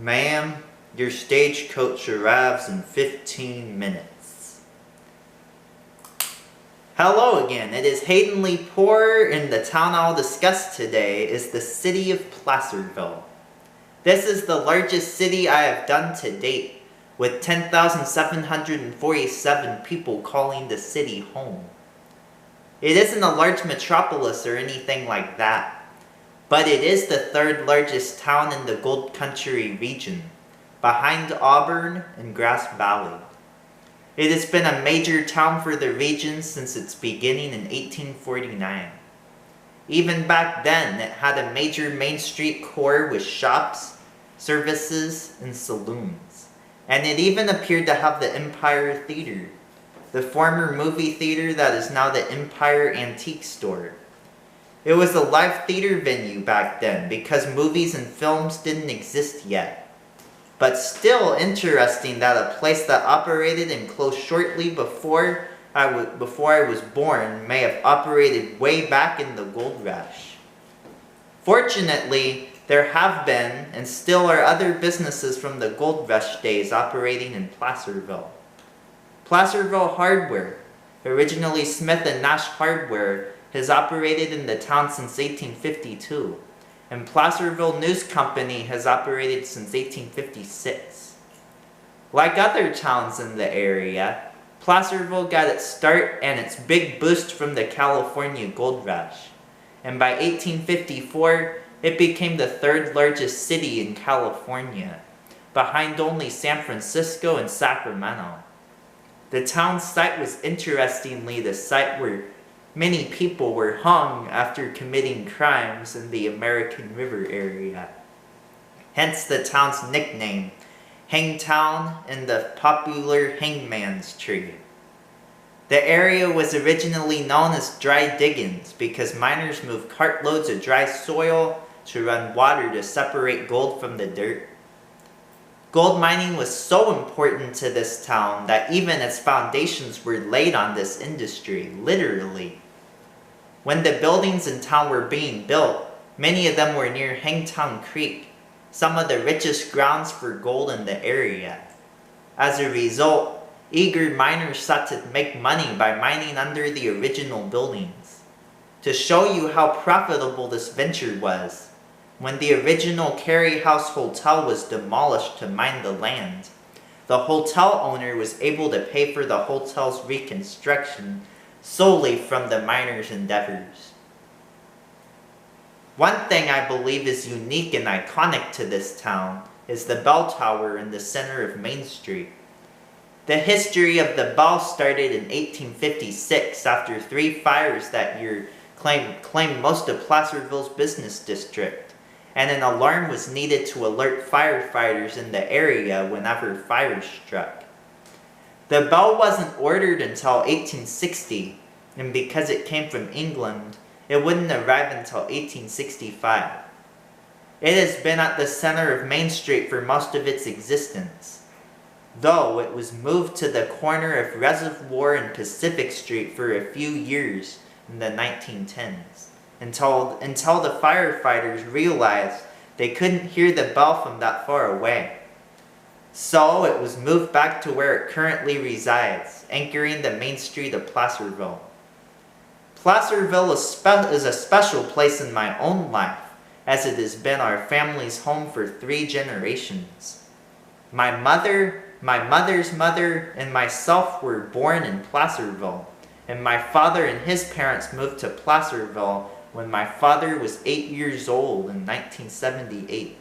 Ma'am, your stagecoach arrives in 15 minutes. Hello again, it is Hayden LePore, and the town I'll discuss today is the city of Placerville. This is the largest city I have done to date, with 10,747 people calling the city home. It isn't a large metropolis or anything like that, but it is the third largest town in the Gold Country region, behind Auburn and Grass Valley. It has been a major town for the region since its beginning in 1849. Even back then, it had a major Main Street core with shops, services, and saloons. And it even appeared to have the Empire Theater, the former movie theater that is now the Empire Antique Store. It was a live theater venue back then because movies and films didn't exist yet. But still interesting that a place that operated and closed shortly before I was born may have operated way back in the gold rush. Fortunately, there have been and still are other businesses from the gold rush days operating in Placerville. Placerville Hardware, originally Smith & Nash Hardware, has operated in the town since 1852. And Placerville News Company has operated since 1856. Like other towns in the area, Placerville got its start and its big boost from the California Gold Rush. And by 1854, it became the third largest city in California, behind only San Francisco and Sacramento. The town's site was interestingly the site where many people were hung after committing crimes in the American River area. Hence the town's nickname, Hangtown, and the popular Hangman's Tree. The area was originally known as Dry Diggins because miners moved cartloads of dry soil to run water to separate gold from the dirt. Gold mining was so important to this town that even its foundations were laid on this industry, literally. When the buildings in town were being built, many of them were near Hangtown Creek, some of the richest grounds for gold in the area. As a result, eager miners sought to make money by mining under the original buildings. To show you how profitable this venture was, when the original Carey House Hotel was demolished to mine the land, the hotel owner was able to pay for the hotel's reconstruction solely from the miners' endeavors. One thing I believe is unique and iconic to this town is the bell tower in the center of Main Street. The history of the bell started in 1856 after 3 fires that year claimed most of Placerville's business district, and an alarm was needed to alert firefighters in the area whenever fires struck. The bell wasn't ordered until 1860, and because it came from England, it wouldn't arrive until 1865. It has been at the center of Main Street for most of its existence, though it was moved to the corner of Reservoir and Pacific Street for a few years in the 1910s, until the firefighters realized they couldn't hear the bell from that far away. So it was moved back to where it currently resides, anchoring the Main Street of Placerville. Placerville is a special place in my own life, as it has been our family's home for 3 generations. My mother, my mother's mother, and myself were born in Placerville, and my father and his parents moved to Placerville when my father was 8 years old in 1978.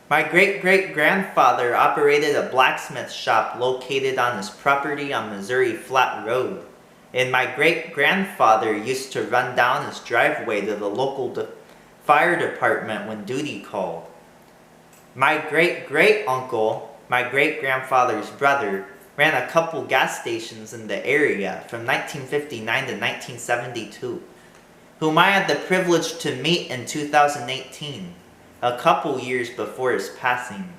My great-great-grandfather operated a blacksmith shop located on his property on Missouri Flat Road, and my great-grandfather used to run down his driveway to the local fire department when duty called. My great-great-uncle, my great-grandfather's brother, ran a couple gas stations in the area from 1959 to 1972, whom I had the privilege to meet in 2018. A couple years before his passing.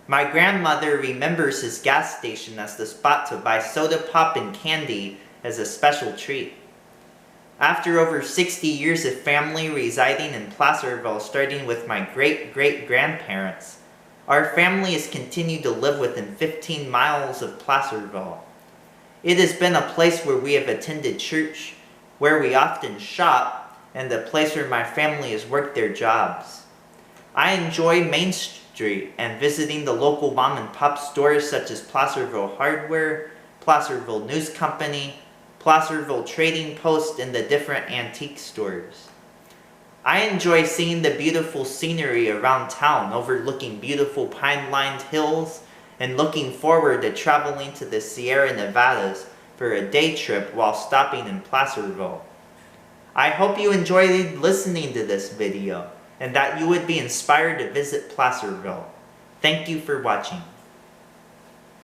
My grandmother remembers his gas station as the spot to buy soda pop and candy as a special treat. After over 60 years of family residing in Placerville, starting with my great-great-grandparents, our family has continued to live within 15 miles of Placerville. It has been a place where we have attended church, where we often shop, and the place where my family has worked their jobs. I enjoy Main Street and visiting the local mom and pop stores such as Placerville Hardware, Placerville News Company, Placerville Trading Post, and the different antique stores. I enjoy seeing the beautiful scenery around town, overlooking beautiful pine-lined hills, and looking forward to traveling to the Sierra Nevadas for a day trip while stopping in Placerville. I hope you enjoyed listening to this video, and that you would be inspired to visit Placerville. Thank you for watching.